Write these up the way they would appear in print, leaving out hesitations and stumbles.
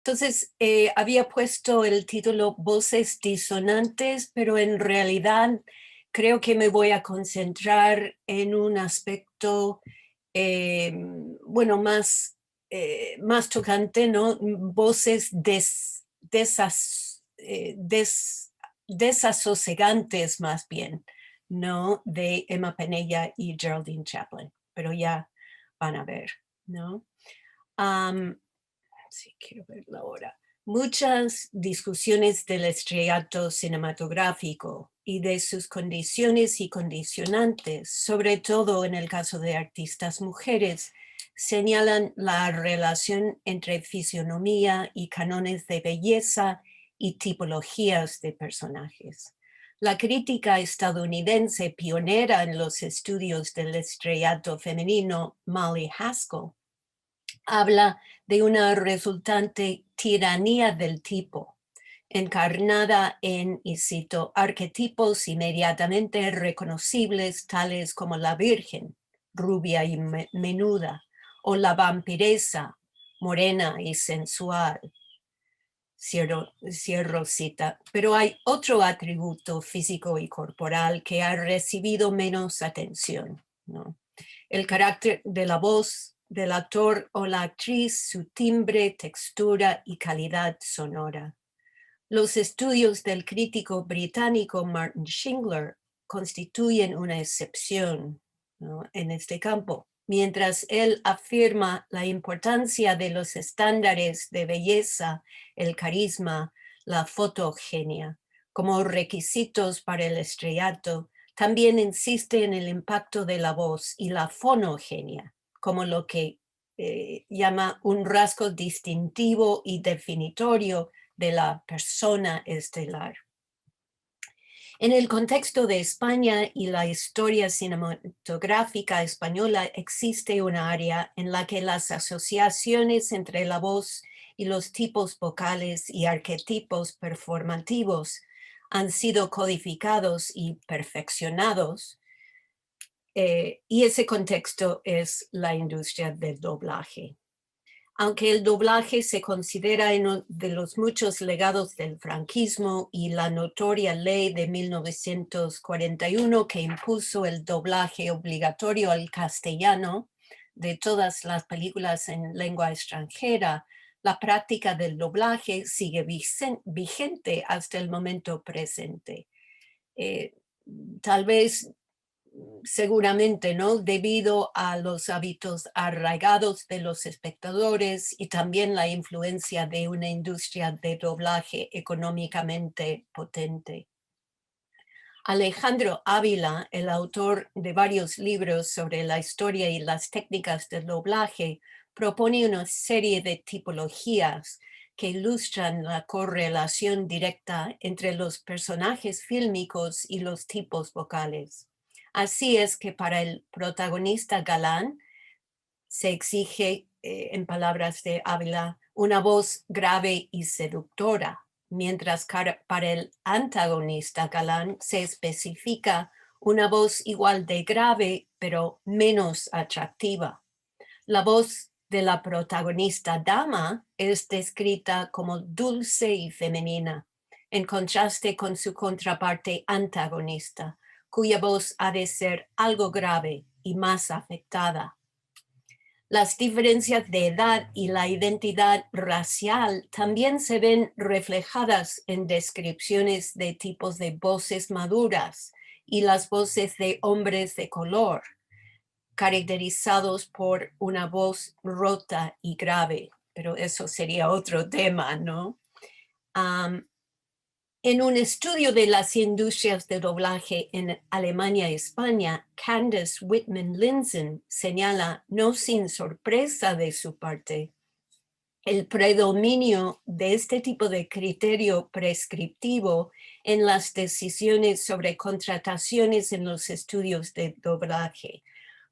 Entonces, había puesto el título Voces disonantes, pero en realidad creo que me voy a concentrar en un aspecto, bueno, más tocante, ¿no? Voces desasosegantes más bien, ¿no? De Emma Penella y Geraldine Chaplin, pero ya van a ver, ¿no? Sí, quiero verlo ahora. Muchas discusiones del estrellato cinematográfico y de sus condiciones y condicionantes, sobre todo en el caso de artistas mujeres, señalan la relación entre fisionomía y cánones de belleza y tipologías de personajes. La crítica estadounidense pionera en los estudios del estrellato femenino, Molly Haskell, habla de una resultante tiranía del tipo, encarnada en, y cito, arquetipos inmediatamente reconocibles tales como la virgen, rubia y menuda, o la vampiresa, morena y sensual. Cierro cita. Pero hay otro atributo físico y corporal que ha recibido menos atención, ¿no? El carácter de la voz del actor o la actriz, su timbre, textura y calidad sonora. Los estudios del crítico británico Martin Schindler constituyen una excepción, ¿no?, en este campo, mientras él afirma la importancia de los estándares de belleza, el carisma, la fotogenia como requisitos para el estrellato. También insiste en el impacto de la voz y la fonogenia como lo que llama un rasgo distintivo y definitorio de la persona estelar. En el contexto de España y la historia cinematográfica española existe una área en la que las asociaciones entre la voz y los tipos vocales y arquetipos performativos han sido codificados y perfeccionados, y ese contexto es la industria del doblaje. Aunque el doblaje se considera uno de los muchos legados del franquismo y la notoria ley de 1941 que impuso el doblaje obligatorio al castellano de todas las películas en lengua extranjera, la práctica del doblaje sigue vigente hasta el momento presente. Tal vez, seguramente, ¿no?, debido a los hábitos arraigados de los espectadores y también la influencia de una industria de doblaje económicamente potente. Alejandro Ávila, el autor de varios libros sobre la historia y las técnicas del doblaje, propone una serie de tipologías que ilustran la correlación directa entre los personajes fílmicos y los tipos vocales. Así es que para el protagonista galán se exige, en palabras de Ávila, una voz grave y seductora, mientras para el antagonista galán se especifica una voz igual de grave, pero menos atractiva. La voz de la protagonista dama es descrita como dulce y femenina, en contraste con su contraparte antagonista, cuya voz ha de ser algo grave y más afectada. Las diferencias de edad y la identidad racial también se ven reflejadas en descripciones de tipos de voces maduras y las voces de hombres de color, caracterizados por una voz rota y grave, pero eso sería otro tema, ¿no? En un estudio de las industrias de doblaje en Alemania y España, Candace Whitman-Linson señala, no sin sorpresa de su parte, el predominio de este tipo de criterio prescriptivo en las decisiones sobre contrataciones en los estudios de doblaje,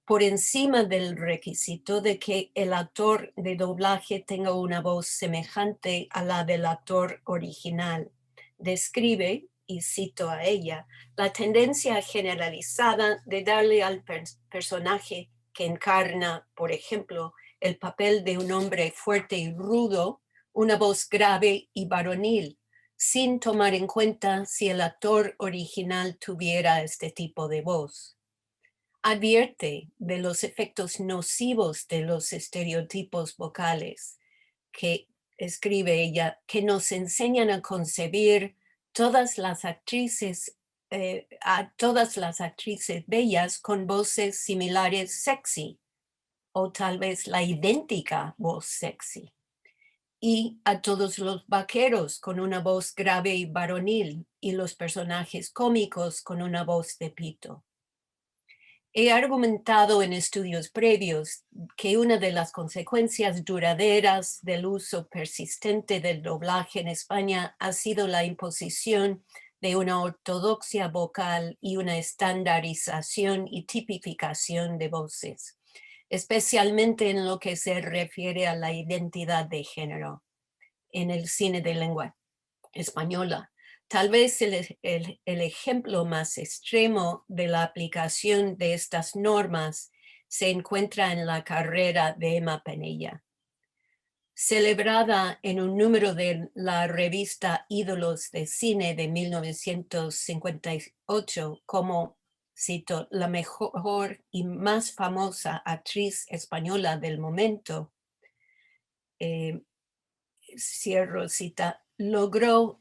por encima del requisito de que el actor de doblaje tenga una voz semejante a la del actor original. Describe, y cito a ella, la tendencia generalizada de darle al personaje que encarna, por ejemplo, el papel de un hombre fuerte y rudo, una voz grave y varonil, sin tomar en cuenta si el actor original tuviera este tipo de voz. Advierte de los efectos nocivos de los estereotipos vocales, que escribe ella, que nos enseñan a concebir a todas las actrices bellas con voces similares sexy, o tal vez la idéntica voz sexy, y a todos los vaqueros con una voz grave y varonil, y los personajes cómicos con una voz de pito. He argumentado en estudios previos que una de las consecuencias duraderas del uso persistente del doblaje en España ha sido la imposición de una ortodoxia vocal y una estandarización y tipificación de voces, especialmente en lo que se refiere a la identidad de género en el cine de lengua española. Tal vez el ejemplo más extremo de la aplicación de estas normas se encuentra en la carrera de Emma Penella. Celebrada en un número de la revista Ídolos de Cine de 1958 como, cito, la mejor y más famosa actriz española del momento, cierro cita,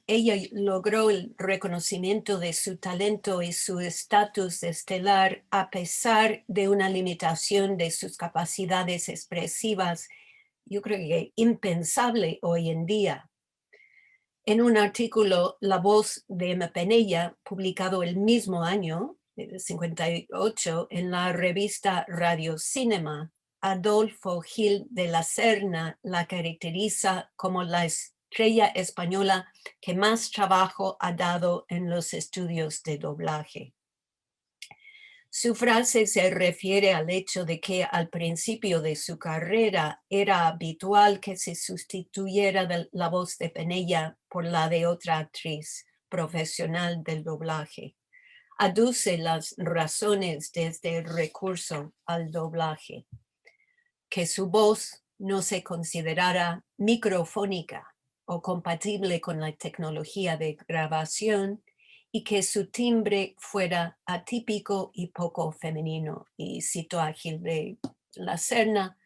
ella logró el reconocimiento de su talento y su estatus estelar a pesar de una limitación de sus capacidades expresivas, yo creo que impensable hoy en día. En un artículo, La voz de Emma Penella, publicado el mismo año, 58, en la revista Radio Cinema, Adolfo Gil de la Serna la caracteriza como la estrella española que más trabajo ha dado en los estudios de doblaje. Su frase se refiere al hecho de que al principio de su carrera era habitual que se sustituyera la voz de Penella por la de otra actriz profesional del doblaje. Aduce las razones de este recurso al doblaje: que su voz no se considerara microfónica o compatible con la tecnología de grabación, y que su timbre fuera atípico y poco femenino. Y cito a Gil de la Serna,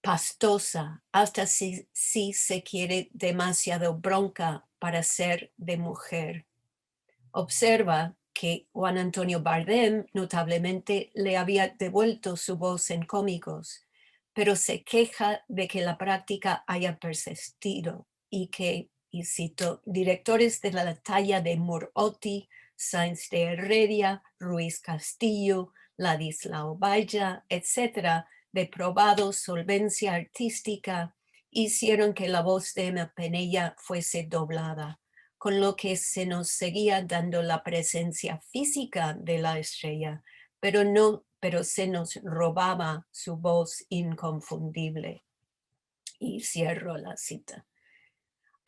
pastosa, hasta si se quiere demasiado bronca para ser de mujer. Observa que Juan Antonio Bardem notablemente le había devuelto su voz en cómicos, pero se queja de que la práctica haya persistido y que, y cito, directores de la talla de Morotti, Sáenz de Heredia, Ruiz Castillo, Ladislao Valla, etc., de probado solvencia artística, hicieron que la voz de Emma Penella fuese doblada, con lo que se nos seguía dando la presencia física de la estrella, pero se nos robaba su voz inconfundible. Y cierro la cita.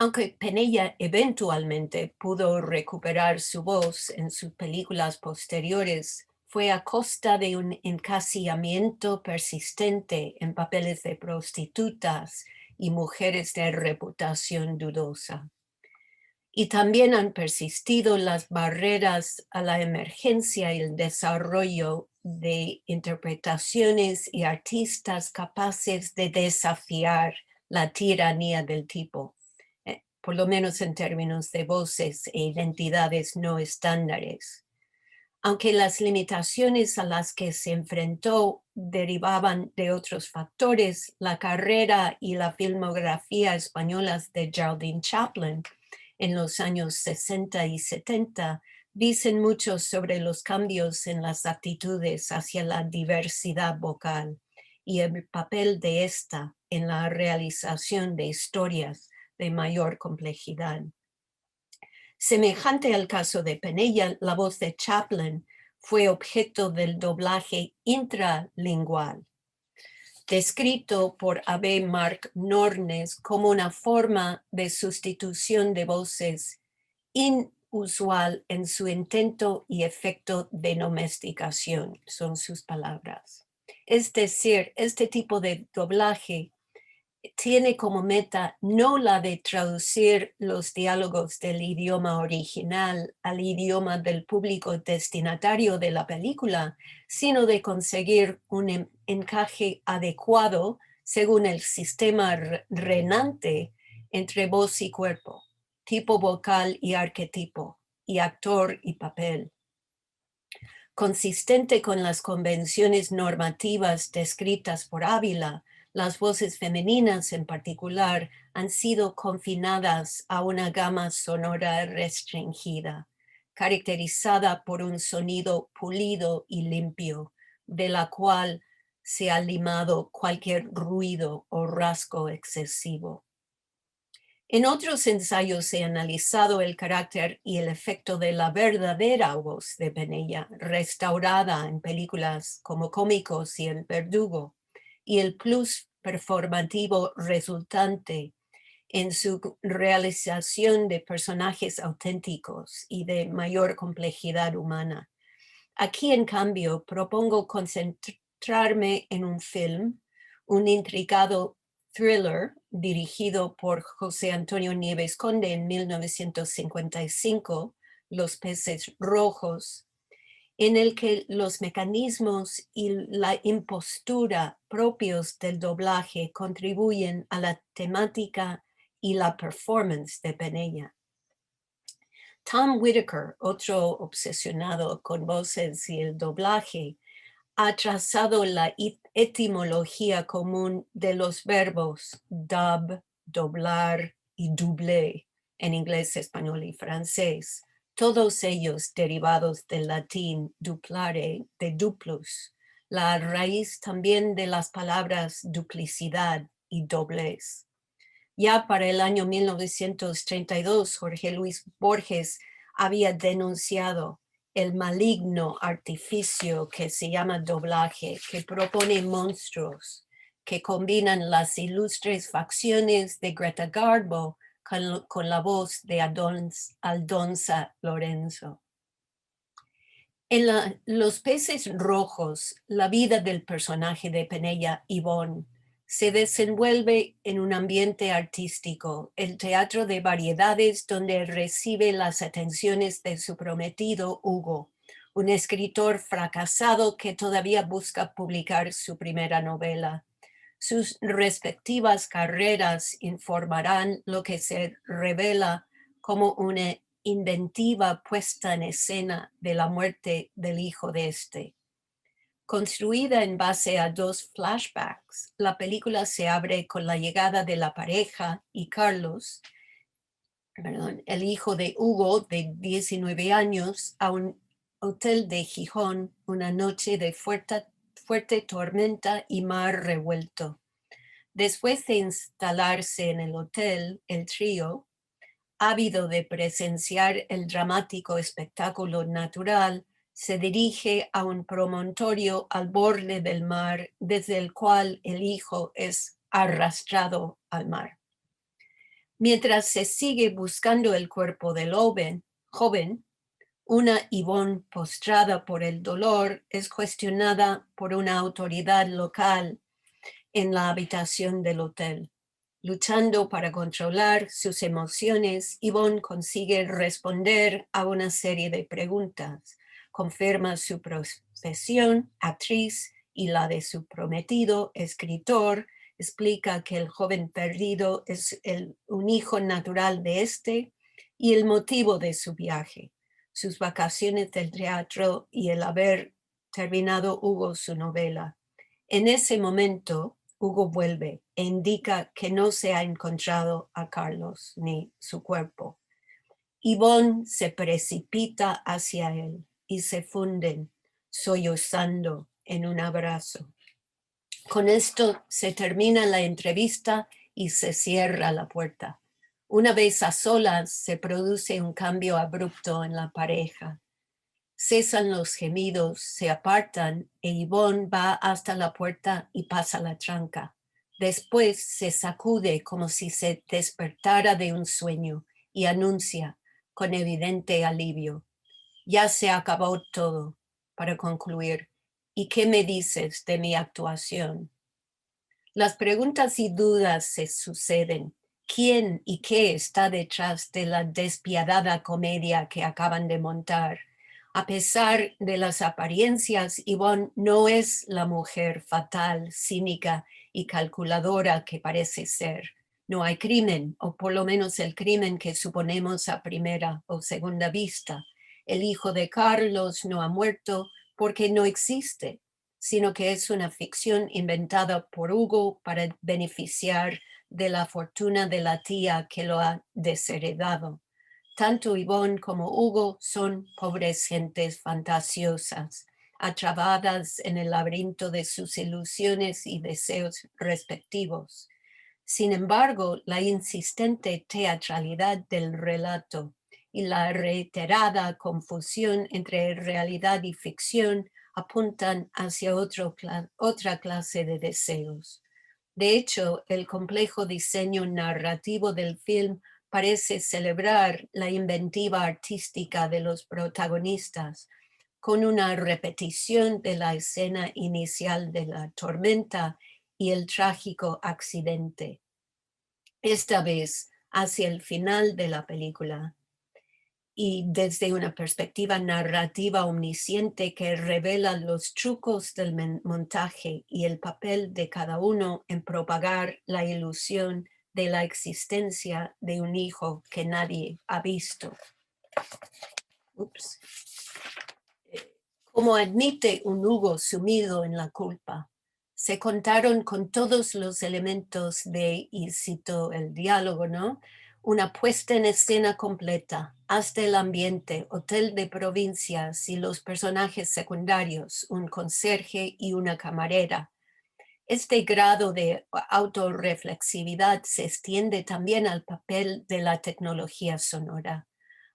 Aunque Penella eventualmente pudo recuperar su voz en sus películas posteriores, fue a costa de un encasillamiento persistente en papeles de prostitutas y mujeres de reputación dudosa. Y también han persistido las barreras a la emergencia y el desarrollo de interpretaciones y artistas capaces de desafiar la tiranía del tipo, por lo menos en términos de voces e identidades no estándares. Aunque las limitaciones a las que se enfrentó derivaban de otros factores, la carrera y la filmografía españolas de Geraldine Chaplin en los años 60 y 70 dicen mucho sobre los cambios en las actitudes hacia la diversidad vocal y el papel de esta en la realización de historias de mayor complejidad. Semejante al caso de Penella, la voz de Chaplin fue objeto del doblaje intralingual, descrito por A.B. Mark Nornes como una forma de sustitución de voces usual en su intento y efecto de domesticación, son sus palabras. Es decir, este tipo de doblaje tiene como meta no la de traducir los diálogos del idioma original al idioma del público destinatario de la película, sino de conseguir un encaje adecuado según el sistema renante entre voz y cuerpo, tipo vocal y arquetipo, y actor y papel. Consistente con las convenciones normativas descritas por Ávila, las voces femeninas en particular han sido confinadas a una gama sonora restringida, caracterizada por un sonido pulido y limpio, de la cual se ha limado cualquier ruido o rasgo excesivo. En otros ensayos he analizado el carácter y el efecto de la verdadera voz de Penella, restaurada en películas como Cómicos y El Verdugo, y el plus performativo resultante en su realización de personajes auténticos y de mayor complejidad humana. Aquí, en cambio, propongo concentrarme en un film, un intricado thriller dirigido por José Antonio Nieves Conde en 1955, Los peces rojos, en el que los mecanismos y la impostura propios del doblaje contribuyen a la temática y la performance de Penella. Tom Whitaker, otro obsesionado con voces y el doblaje, ha trazado la etimología común de los verbos dub, doblar y doublé en inglés, español y francés, todos ellos derivados del latín duplare, de duplus, la raíz también de las palabras duplicidad y doblez. Ya para el año 1932, Jorge Luis Borges había denunciado el maligno artificio que se llama doblaje, que propone monstruos que combinan las ilustres facciones de Greta Garbo con la voz de Aldonza Lorenzo. En Los peces rojos, la vida del personaje de Penella, Ivonne, se desenvuelve en un ambiente artístico, el teatro de variedades donde recibe las atenciones de su prometido Hugo, un escritor fracasado que todavía busca publicar su primera novela. Sus respectivas carreras informarán lo que se revela como una inventiva puesta en escena de la muerte del hijo de este. Construida en base a dos flashbacks, la película se abre con la llegada de la pareja y Carlos, el hijo de Hugo, de 19 años, a un hotel de Gijón una noche de fuerte tormenta y mar revuelto. Después de instalarse en el hotel, el trío, ávido de presenciar el dramático espectáculo natural, se dirige a un promontorio al borde del mar, desde el cual el hijo es arrastrado al mar. Mientras se sigue buscando el cuerpo del joven, una Ivonne postrada por el dolor es cuestionada por una autoridad local en la habitación del hotel. Luchando para controlar sus emociones, Ivonne consigue responder a una serie de preguntas. Confirma su profesión, actriz, y la de su prometido, escritor. Explica que el joven perdido es un hijo natural de este y el motivo de su viaje, sus vacaciones del teatro y el haber terminado Hugo su novela. En ese momento, Hugo vuelve e indica que no se ha encontrado a Carlos ni su cuerpo. Ivonne se precipita hacia él y se funden, sollozando en un abrazo. Con esto se termina la entrevista y se cierra la puerta. Una vez a solas, se produce un cambio abrupto en la pareja. Cesan los gemidos, se apartan e Ivonne va hasta la puerta y pasa la tranca. Después se sacude como si se despertara de un sueño y anuncia, con evidente alivio. Ya se acabó todo. Para concluir, ¿y qué me dices de mi actuación? Las preguntas y dudas se suceden. ¿Quién y qué está detrás de la despiadada comedia que acaban de montar? A pesar de las apariencias, Yvonne no es la mujer fatal, cínica y calculadora que parece ser. No hay crimen, o por lo menos el crimen que suponemos a primera o segunda vista. El hijo de Carlos no ha muerto porque no existe, sino que es una ficción inventada por Hugo para beneficiar de la fortuna de la tía que lo ha desheredado. Tanto Yvonne como Hugo son pobres gentes fantasiosas, atrapadas en el laberinto de sus ilusiones y deseos respectivos. Sin embargo, la insistente teatralidad del relato y la reiterada confusión entre realidad y ficción apuntan hacia otra clase de deseos. De hecho, el complejo diseño narrativo del film parece celebrar la inventiva artística de los protagonistas, con una repetición de la escena inicial de la tormenta y el trágico accidente. Esta vez hacia el final de la película, y desde una perspectiva narrativa omnisciente que revela los trucos del montaje y el papel de cada uno en propagar la ilusión de la existencia de un hijo que nadie ha visto. Ups. Como admite un Hugo sumido en la culpa, se contaron con todos los elementos de, y cito el diálogo, ¿no? Una puesta en escena completa, hasta el ambiente, hotel de provincias y los personajes secundarios, un conserje y una camarera. Este grado de autorreflexividad se extiende también al papel de la tecnología sonora.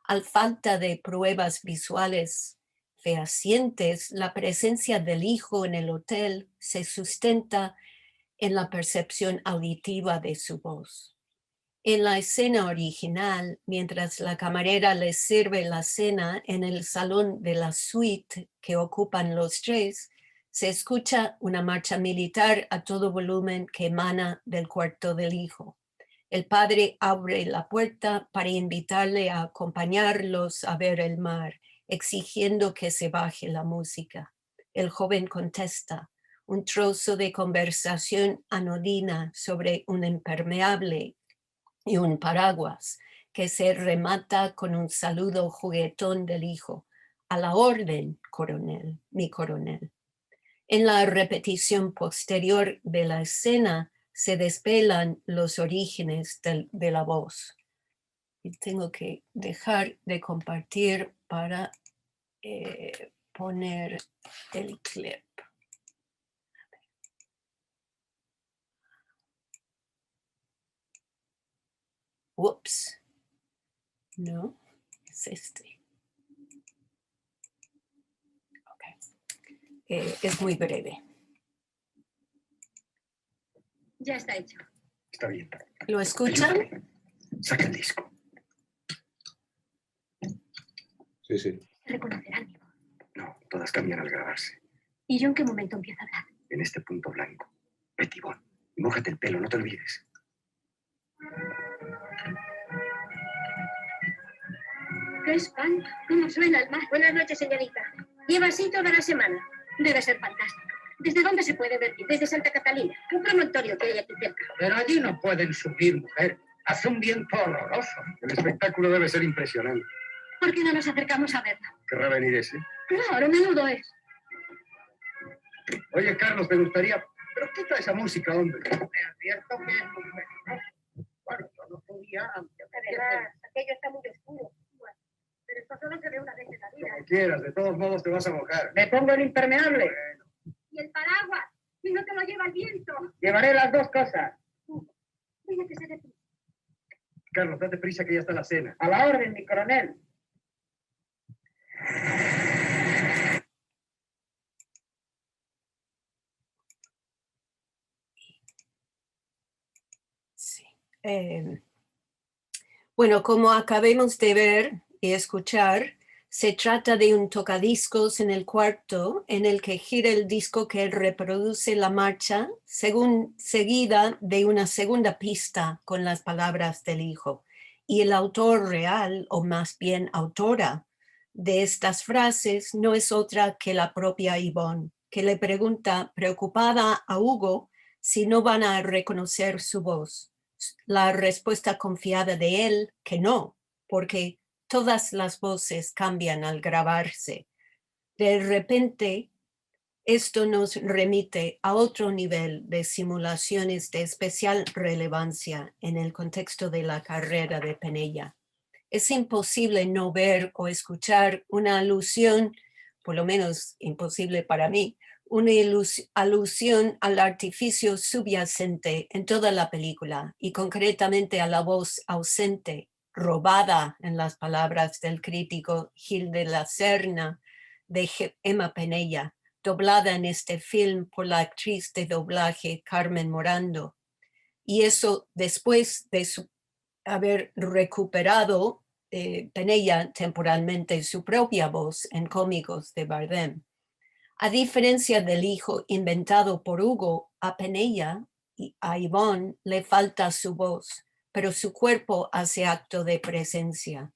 Al falta de pruebas visuales fehacientes, la presencia del hijo en el hotel se sustenta en la percepción auditiva de su voz. En la escena original, mientras la camarera les sirve la cena en el salón de la suite que ocupan los tres, se escucha una marcha militar a todo volumen que emana del cuarto del hijo. El padre abre la puerta para invitarle a acompañarlos a ver el mar, exigiendo que se baje la música. El joven contesta, un trozo de conversación anodina sobre un impermeable y un paraguas, que se remata con un saludo juguetón del hijo. A la orden, coronel, mi coronel. En la repetición posterior de la escena se desvelan los orígenes de la voz. Y tengo que dejar de compartir para poner el clip. Ups. No, es este. Es muy breve. Ya está hecho. Está bien. ¿Lo escuchan? Ayúdame. Saca el disco. Sí, sí. Reconocerán mi voz. No, todas cambian al grabarse. ¿Y yo en qué momento empiezo a hablar? En este punto blanco. Vete, Ivonne. Y mójate el pelo, no te olvides. ¡Qué espanto! ¿Cómo suena el mar? Buenas noches, señorita. Lleva así toda la semana. Debe ser fantástico. ¿Desde dónde se puede ver? Desde Santa Catalina, un promontorio que hay aquí cerca. Pero allí no pueden subir, mujer. Hace un viento horroroso. El espectáculo debe ser impresionante. ¿Por qué no nos acercamos a verlo? ¿Querrá venir ese? Claro, menudo es. Oye, Carlos, ¿te gustaría...? ¿Pero qué trae esa música, hombre? Es cierto que es muy peligroso. Bueno, yo no podía... Además, aquello está muy oscuro. Bueno, pero esto solo se ve una vez en la vida. Como quieras, de todos modos te vas a mojar. Me pongo el impermeable. ¿Y el paraguas? ¿Y no te lo lleva el viento? Llevaré las dos cosas. Tiene que ser de ti. Carlos, date prisa que ya está la cena. A la orden, mi coronel. Sí. Bueno, como acabemos de ver, y escuchar, se trata de un tocadiscos en el cuarto en el que gira el disco que reproduce la marcha seguida de una segunda pista con las palabras del hijo. Y el autor real, o más bien autora, de estas frases no es otra que la propia Yvonne, que le pregunta preocupada a Hugo si no van a reconocer su voz. La respuesta confiada de él que no, porque todas las voces cambian al grabarse. De repente, esto nos remite a otro nivel de simulaciones de especial relevancia en el contexto de la carrera de Penella. Es imposible no ver o escuchar una alusión, por lo menos imposible para mí, una alusión al artificio subyacente en toda la película y concretamente a la voz ausente, robada en las palabras del crítico Gil de la Serna de Emma Penella, doblada en este film por la actriz de doblaje Carmen Morando. Y eso después de haber recuperado Penella temporalmente su propia voz en cómicos de Bardem. A diferencia del hijo inventado por Hugo, a Penella y a Yvonne le falta su voz, pero su cuerpo hace acto de presencia.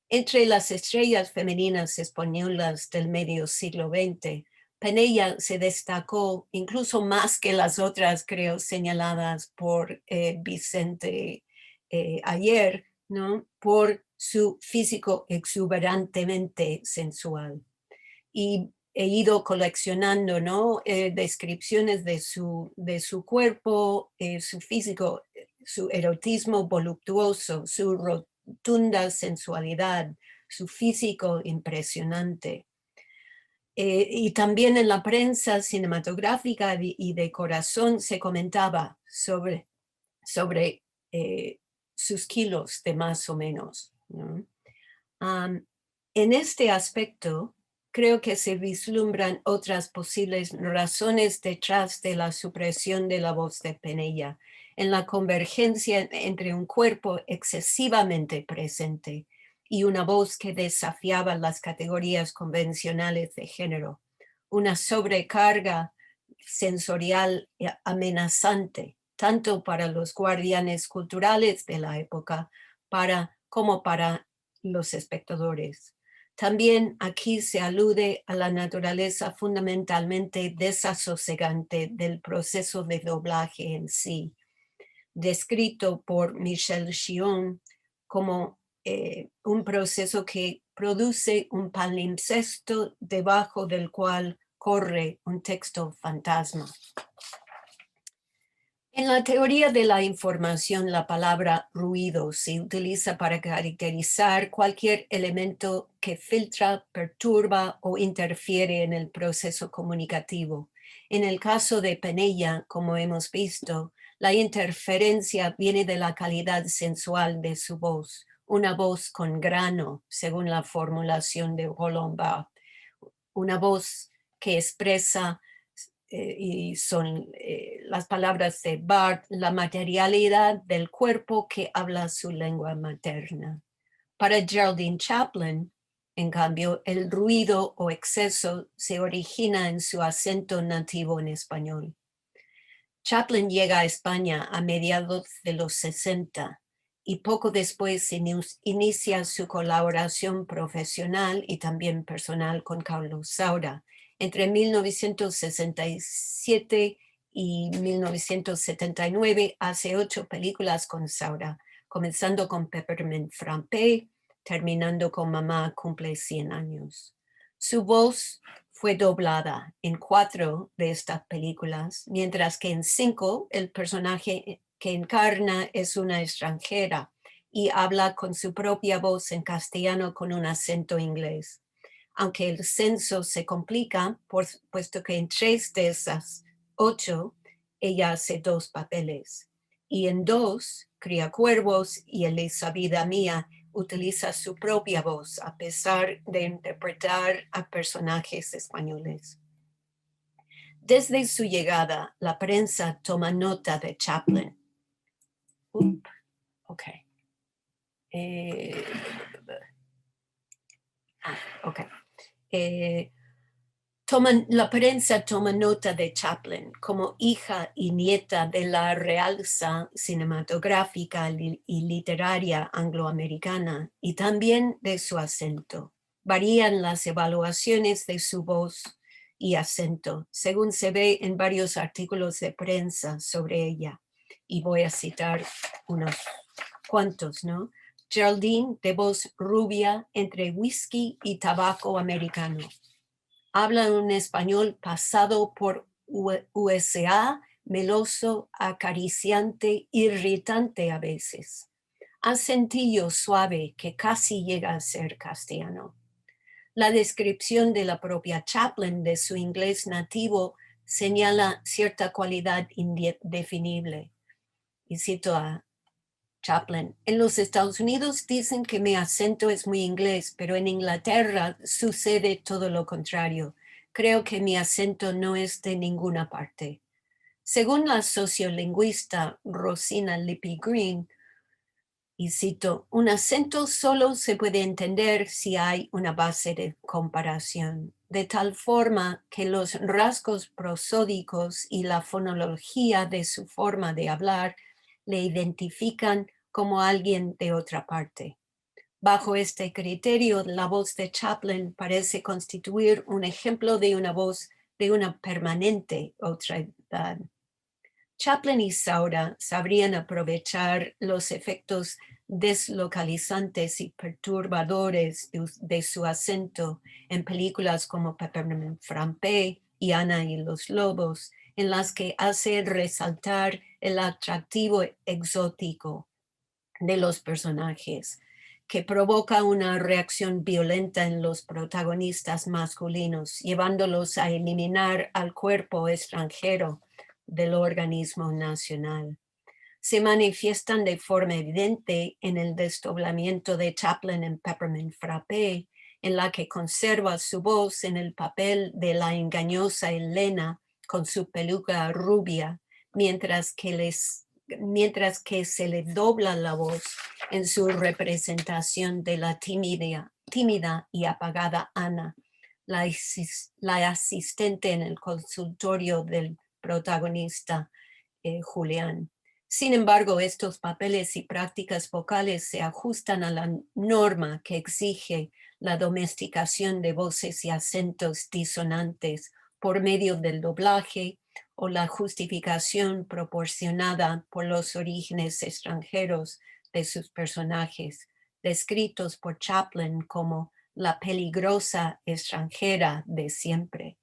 Entre las estrellas femeninas españolas del medio siglo XX, Penella se destacó incluso más que las otras, creo, señaladas por Vicente ayer, ¿no? Por su físico exuberantemente sensual. Y he ido coleccionando, ¿no? Descripciones de su cuerpo, su físico, su erotismo voluptuoso, su rotunda sensualidad, su físico impresionante. Y también en la prensa cinematográfica y de corazón se comentaba sobre sus kilos de más o menos, ¿no? En este aspecto, creo que se vislumbran otras posibles razones detrás de la supresión de la voz de Penella, en la convergencia entre un cuerpo excesivamente presente y una voz que desafiaba las categorías convencionales de género, una sobrecarga sensorial amenazante, tanto para los guardianes culturales de la época como para los espectadores. También aquí se alude a la naturaleza fundamentalmente desasosegante del proceso de doblaje en sí, descrito por Michel Chion como un proceso que produce un palimpsesto debajo del cual corre un texto fantasma. En la teoría de la información, la palabra ruido se utiliza para caracterizar cualquier elemento que filtra, perturba o interfiere en el proceso comunicativo. En el caso de Penella, como hemos visto, la interferencia viene de la calidad sensual de su voz, una voz con grano, según la formulación de Roland Barthes, una voz que expresa y son las palabras de Barthes, la materialidad del cuerpo que habla su lengua materna. Para Geraldine Chaplin, en cambio, el ruido o exceso se origina en su acento nativo en español. Chaplin llega a España a mediados de los 60 y poco después inicia su colaboración profesional y también personal con Carlos Saura. Entre 1967 y 1979 hace 8 películas con Saura, comenzando con Peppermint Frappé, terminando con Mamá cumple 100 años. Su voz fue doblada en 4 de estas películas, mientras que en 5 el personaje que encarna es una extranjera y habla con su propia voz en castellano con un acento inglés. Aunque el censo se complica, puesto que en 3 de esas 8 ella hace 2 papeles. Y en 2, Cría Cuervos y Elisa Vida Mía, utiliza su propia voz a pesar de interpretar a personajes españoles. Desde su llegada, la prensa toma nota de Chaplin. Ok. La prensa toma nota de Chaplin como hija y nieta de la realeza cinematográfica y literaria angloamericana y también de su acento. Varían las evaluaciones de su voz y acento, según se ve en varios artículos de prensa sobre ella. Y voy a citar unos cuantos, ¿no? Geraldine, de voz rubia entre whisky y tabaco americano. Habla un español pasado por USA, meloso, acariciante, irritante a veces. Acentillo suave que casi llega a ser castellano. La descripción de la propia Chaplin de su inglés nativo señala cierta cualidad indefinible. Y cito a Chaplin: en los Estados Unidos dicen que mi acento es muy inglés, pero en Inglaterra sucede todo lo contrario. Creo que mi acento no es de ninguna parte. Según la sociolingüista Rosina Lippi Green, y cito, un acento solo se puede entender si hay una base de comparación, de tal forma que los rasgos prosódicos y la fonología de su forma de hablar le identifican como alguien de otra parte. Bajo este criterio, la voz de Chaplin parece constituir un ejemplo de una voz de una permanente otredad. Chaplin y Saura sabrían aprovechar los efectos deslocalizantes y perturbadores de su acento en películas como Peppermint Frappé y Ana y los Lobos, en las que hace resaltar el atractivo exótico de los personajes, que provoca una reacción violenta en los protagonistas masculinos, llevándolos a eliminar al cuerpo extranjero del organismo nacional. Se manifiestan de forma evidente en el desdoblamiento de Chaplin en Peppermint Frappé, en la que conserva su voz en el papel de la engañosa Elena con su peluca rubia, mientras que se le dobla la voz en su representación de la tímida y apagada Ana, la asistente en el consultorio del protagonista Julián. Sin embargo, estos papeles y prácticas vocales se ajustan a la norma que exige la domesticación de voces y acentos disonantes por medio del doblaje o la justificación proporcionada por los orígenes extranjeros de sus personajes, descritos por Chaplin como la peligrosa extranjera de siempre.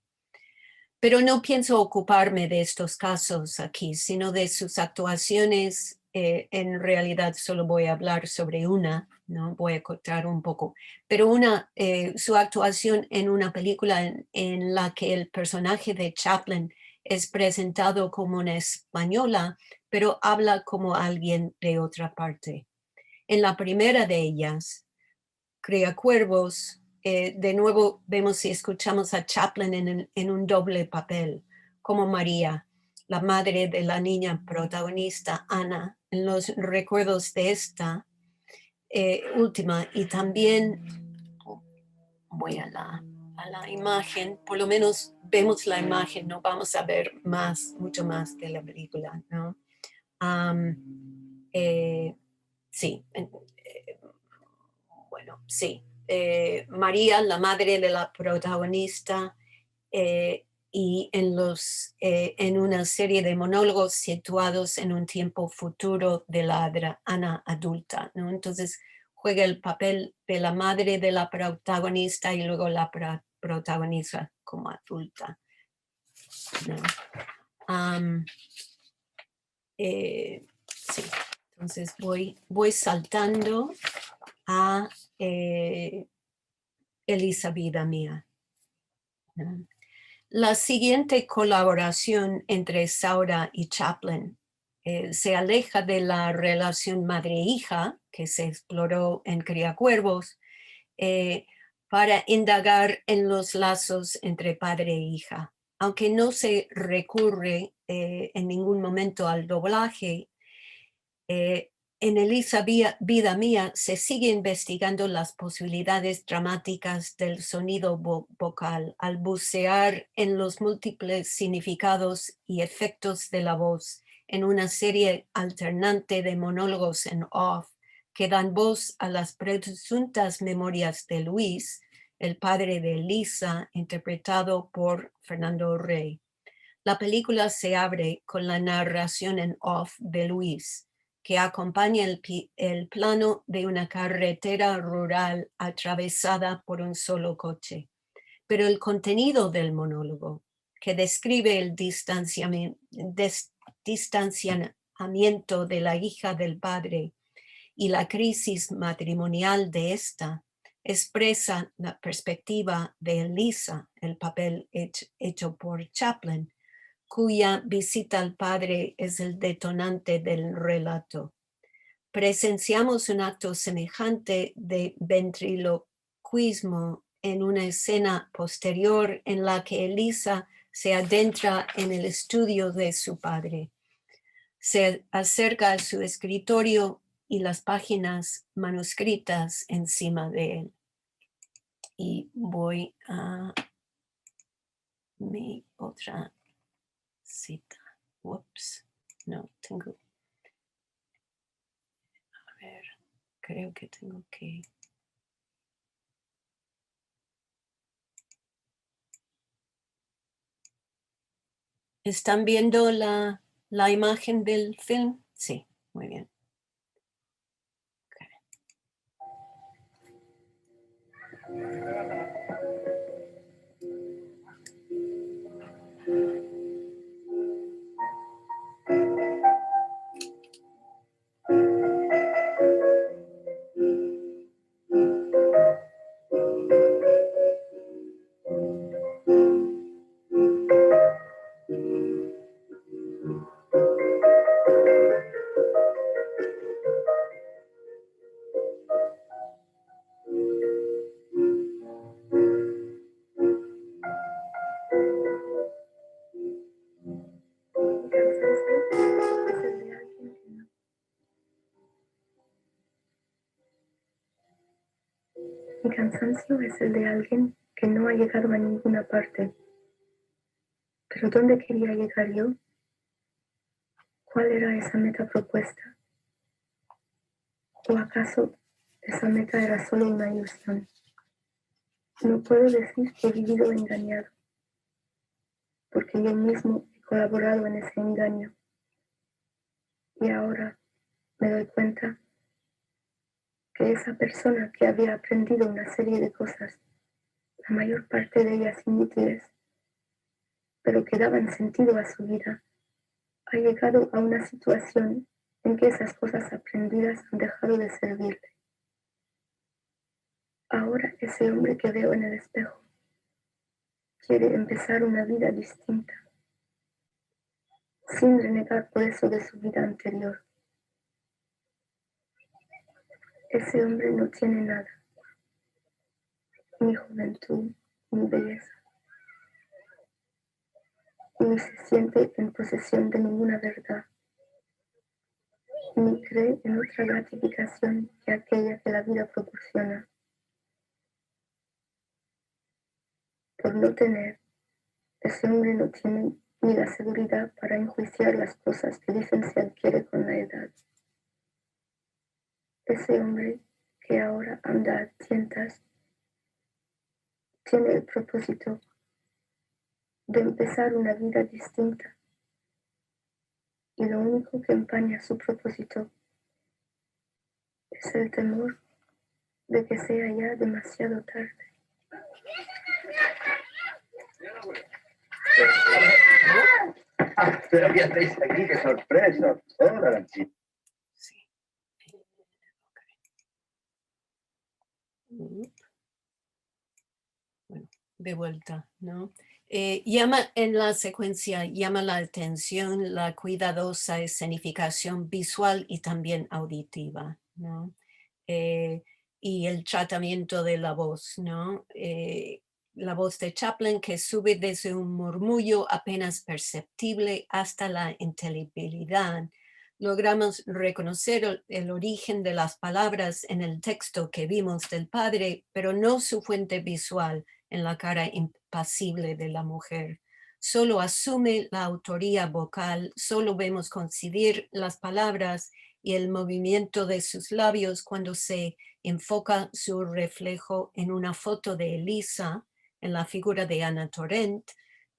Pero no pienso ocuparme de estos casos aquí, sino de sus actuaciones. En realidad solo voy a hablar sobre una, ¿no? Voy a contar un poco. Pero su actuación en una película en la que el personaje de Chaplin es presentado como una española, pero habla como alguien de otra parte. En la primera de ellas, Criacuervos, de nuevo vemos y escuchamos a Chaplin en un doble papel, como María, la madre de la niña protagonista, Ana, en los recuerdos de esta última. Y también voy a la imagen, por lo menos vemos la imagen, no vamos a ver mucho más de la película, ¿no? Sí, bueno, sí. María, la madre de la protagonista, y en una serie de monólogos situados en un tiempo futuro de la Ana adulta, ¿no? Entonces juega el papel de la madre de la protagonista y luego la protagonista como adulta, ¿no? Sí, entonces voy saltando a Elisa Vida Mía. ¿No? La siguiente colaboración entre Saura y Chaplin se aleja de la relación madre-hija que se exploró en Criacuervos para indagar en los lazos entre padre e hija. Aunque no se recurre en ningún momento al doblaje, En Elisa Vida Mía se sigue investigando las posibilidades dramáticas del sonido vocal al bucear en los múltiples significados y efectos de la voz en una serie alternante de monólogos en off que dan voz a las presuntas memorias de Luis, el padre de Elisa, interpretado por Fernando Rey. La película se abre con la narración en off de Luis, que acompaña el plano de una carretera rural atravesada por un solo coche. Pero el contenido del monólogo, que describe el distanciamiento de la hija del padre y la crisis matrimonial de esta, expresa la perspectiva de Elisa, el papel hecho por Chaplin, cuya visita al padre es el detonante del relato. Presenciamos un acto semejante de ventriloquismo en una escena posterior en la que Elisa se adentra en el estudio de su padre. Se acerca a su escritorio y las páginas manuscritas encima de él. Y voy a mi otra cita. Ups, no tengo. A ver, creo que tengo que. ¿Están viendo la imagen del film? Sí, muy bien. Okay. Mi cansancio es el de alguien que no ha llegado a ninguna parte. ¿Pero dónde quería llegar yo? ¿Cuál era esa meta propuesta? ¿O acaso esa meta era solo una ilusión? No puedo decir que he vivido engañado, porque yo mismo he colaborado en ese engaño. Y ahora me doy cuenta que esa persona que había aprendido una serie de cosas, la mayor parte de ellas inútiles, pero que daban sentido a su vida, ha llegado a una situación en que esas cosas aprendidas han dejado de servirle. Ahora ese hombre que veo en el espejo quiere empezar una vida distinta, sin renegar por eso de su vida anterior. Ese hombre no tiene nada, ni juventud, ni belleza, ni se siente en posesión de ninguna verdad, ni cree en otra gratificación que aquella que la vida proporciona. Por no tener, ese hombre no tiene ni la seguridad para enjuiciar las cosas que dicen se adquiere con la edad. Ese hombre que ahora anda a tientas tiene el propósito de empezar una vida distinta, y lo único que empaña su propósito es el temor de que sea ya demasiado tarde. Pero ¿qué hacéis aquí? ¡Qué sorpresa! Hola, chica. Sí. Okay. Bueno, de vuelta, ¿no? En la secuencia llama la atención la cuidadosa escenificación visual y también auditiva, ¿no? Y el tratamiento de la voz, ¿no? La voz de Chaplin que sube desde un murmullo apenas perceptible hasta la inteligibilidad, Logramos reconocer el origen de las palabras en el texto que vimos del padre, pero no su fuente visual en la cara impasible de la mujer. Solo asume la autoría vocal, solo vemos coincidir las palabras y el movimiento de sus labios cuando se enfoca su reflejo en una foto de Elisa, en la figura de Ana Torrent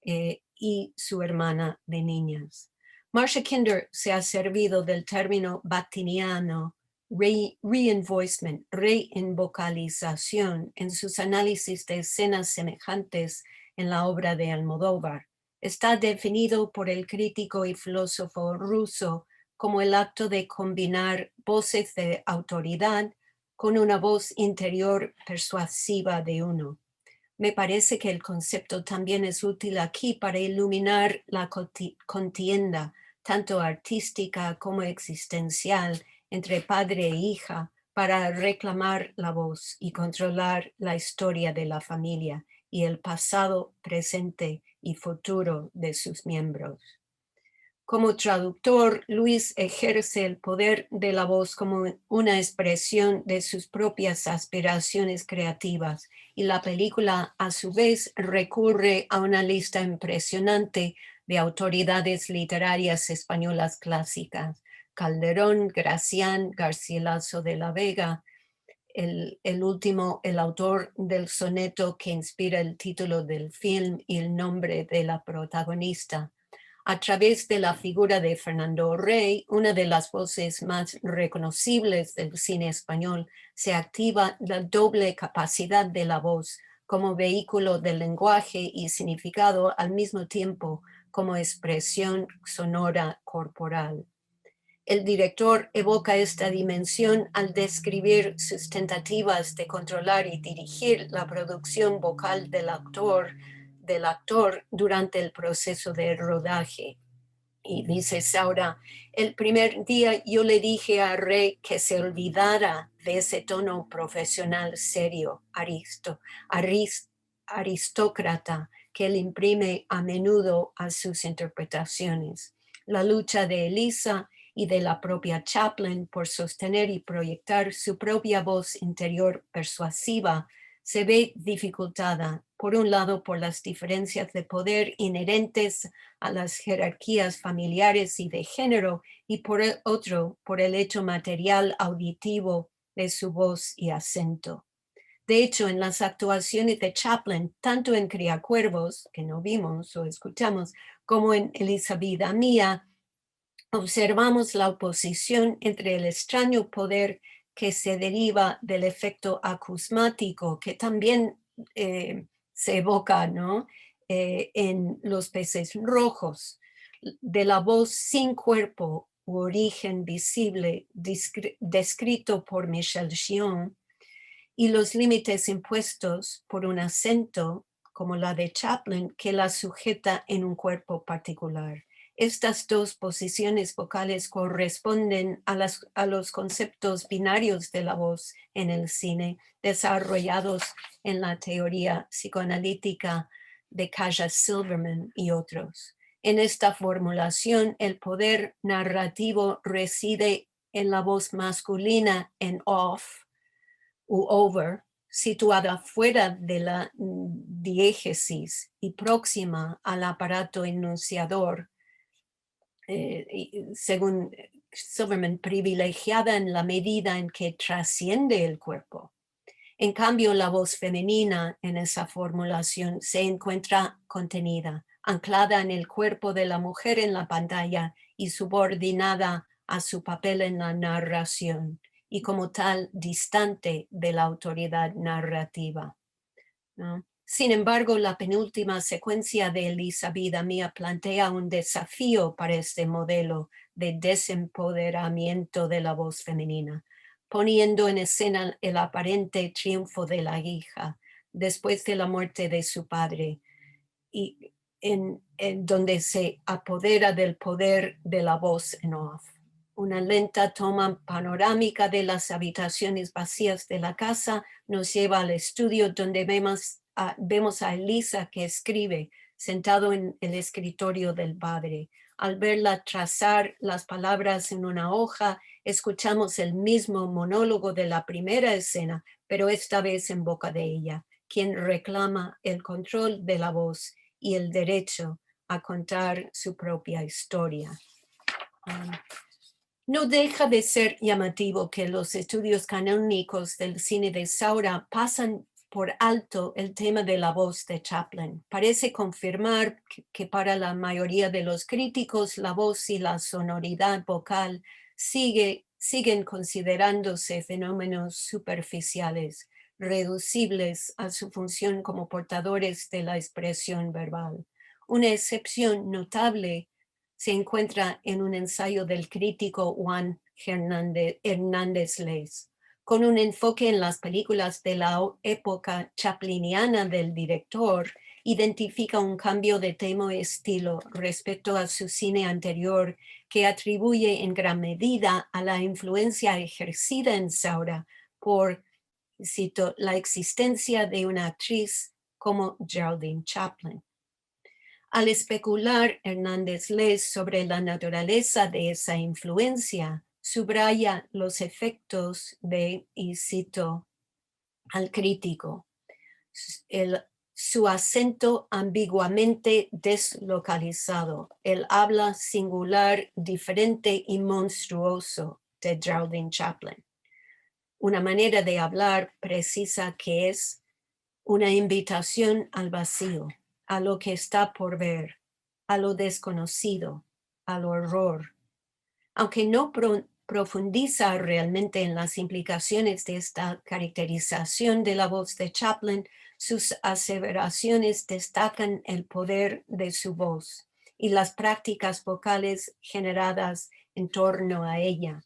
y su hermana de niñas. Marcia Kinder se ha servido del término batiniano reinvoicement, reinvocalización en sus análisis de escenas semejantes en la obra de Almodóvar. Está definido por el crítico y filósofo ruso como el acto de combinar voces de autoridad con una voz interior persuasiva de uno. Me parece que el concepto también es útil aquí para iluminar la contienda, tanto artística como existencial, entre padre e hija, para reclamar la voz y controlar la historia de la familia y el pasado, presente y futuro de sus miembros. Como traductor, Luis ejerce el poder de la voz como una expresión de sus propias aspiraciones creativas y la película a su vez recurre a una lista impresionante de autoridades literarias españolas clásicas: Calderón, Gracián, Garcilaso de la Vega, el último, el autor del soneto que inspira el título del film y el nombre de la protagonista. A través de la figura de Fernando Rey, una de las voces más reconocibles del cine español, se activa la doble capacidad de la voz como vehículo del lenguaje y significado al mismo tiempo como expresión sonora corporal. El director evoca esta dimensión al describir sus tentativas de controlar y dirigir la producción vocal del actor durante el proceso de rodaje. Y dice Saura, el primer día yo le dije a Rey que se olvidara de ese tono profesional serio, aristócrata, que él imprime a menudo a sus interpretaciones. La lucha de Elisa y de la propia Chaplin por sostener y proyectar su propia voz interior persuasiva se ve dificultada, por un lado, por las diferencias de poder inherentes a las jerarquías familiares y de género, y por el otro, por el hecho material auditivo de su voz y acento. De hecho, en las actuaciones de Chaplin, tanto en Criacuervos, que no vimos o escuchamos, como en Elisa Vida Mía, observamos la oposición entre el extraño poder que se deriva del efecto acusmático, que también se evoca, ¿no? En Los peces rojos, de la voz sin cuerpo u origen visible, descrito por Michel Chion, y los límites impuestos por un acento, como la de Chaplin, que la sujeta en un cuerpo particular. Estas dos posiciones vocales corresponden a los conceptos binarios de la voz en el cine, desarrollados en la teoría psicoanalítica de Kaja Silverman y otros. En esta formulación, el poder narrativo reside en la voz masculina en off u over, situada fuera de la diégesis y próxima al aparato enunciador, según Silverman, privilegiada en la medida en que trasciende el cuerpo. En cambio, la voz femenina en esa formulación se encuentra contenida, anclada en el cuerpo de la mujer en la pantalla y subordinada a su papel en la narración, y como tal distante de la autoridad narrativa, ¿no? Sin embargo, la penúltima secuencia de Elisa Vida Mía plantea un desafío para este modelo de desempoderamiento de la voz femenina, poniendo en escena el aparente triunfo de la hija después de la muerte de su padre, y en donde se apodera del poder de la voz en off. Una lenta toma panorámica de las habitaciones vacías de la casa nos lleva al estudio donde vemos a Elisa que escribe sentado en el escritorio del padre. Al verla trazar las palabras en una hoja, escuchamos el mismo monólogo de la primera escena, pero esta vez en boca de ella, quien reclama el control de la voz y el derecho a contar su propia historia. No deja de ser llamativo que los estudios canónicos del cine de Saura pasan por alto el tema de la voz de Chaplin. Parece confirmar que para la mayoría de los críticos la voz y la sonoridad vocal siguen considerándose fenómenos superficiales, reducibles a su función como portadores de la expresión verbal. Una excepción notable se encuentra en un ensayo del crítico Juan Hernández Les, con un enfoque en las películas de la época chapliniana del director, identifica un cambio de tema y estilo respecto a su cine anterior que atribuye en gran medida a la influencia ejercida en Saura por, cito, la existencia de una actriz como Geraldine Chaplin. Al especular Hernández Les sobre la naturaleza de esa influencia, subraya los efectos de, y cito al crítico, su acento ambiguamente deslocalizado, el habla singular, diferente y monstruoso de Geraldine Chaplin. Una manera de hablar precisa que es una invitación al vacío, a lo que está por ver, a lo desconocido, al horror. Aunque no profundiza realmente en las implicaciones de esta caracterización de la voz de Chaplin, sus aseveraciones destacan el poder de su voz y las prácticas vocales generadas en torno a ella,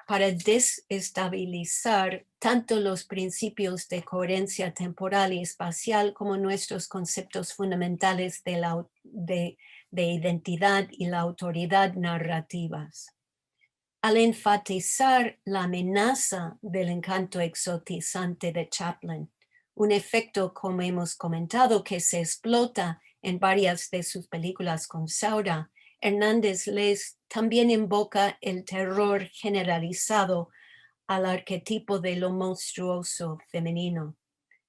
para desestabilizar tanto los principios de coherencia temporal y espacial como nuestros conceptos fundamentales de identidad y la autoridad narrativas. Al enfatizar la amenaza del encanto exotizante de Chaplin, un efecto, como hemos comentado, que se explota en varias de sus películas con Saura, Hernández Les también invoca el terror generalizado al arquetipo de lo monstruoso femenino.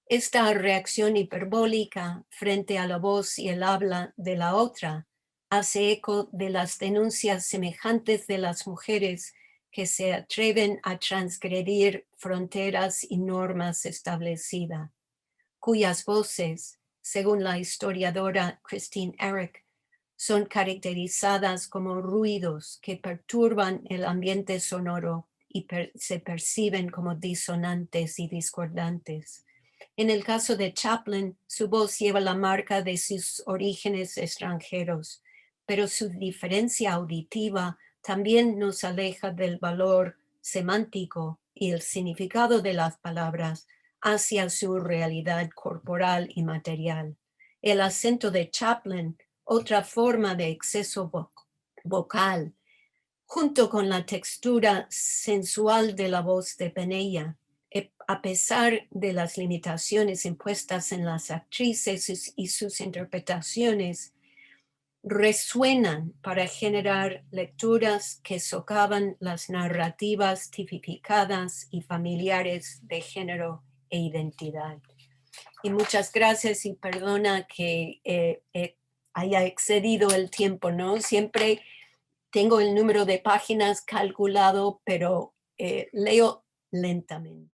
Esta reacción hiperbólica frente a la voz y el habla de la otra hace eco de las denuncias semejantes de las mujeres que se atreven a transgredir fronteras y normas establecidas, cuyas voces, según la historiadora Christine Eric, son caracterizadas como ruidos que perturban el ambiente sonoro y se perciben como disonantes y discordantes. En el caso de Chaplin, su voz lleva la marca de sus orígenes extranjeros, pero su diferencia auditiva también nos aleja del valor semántico y el significado de las palabras hacia su realidad corporal y material. El acento de Chaplin, otra forma de exceso vocal, junto con la textura sensual de la voz de Penella, a pesar de las limitaciones impuestas en las actrices y sus interpretaciones, resuenan para generar lecturas que socavan las narrativas tipificadas y familiares de género e identidad. Y muchas gracias y perdona que haya excedido el tiempo, ¿no? Siempre tengo el número de páginas calculado, pero leo lentamente.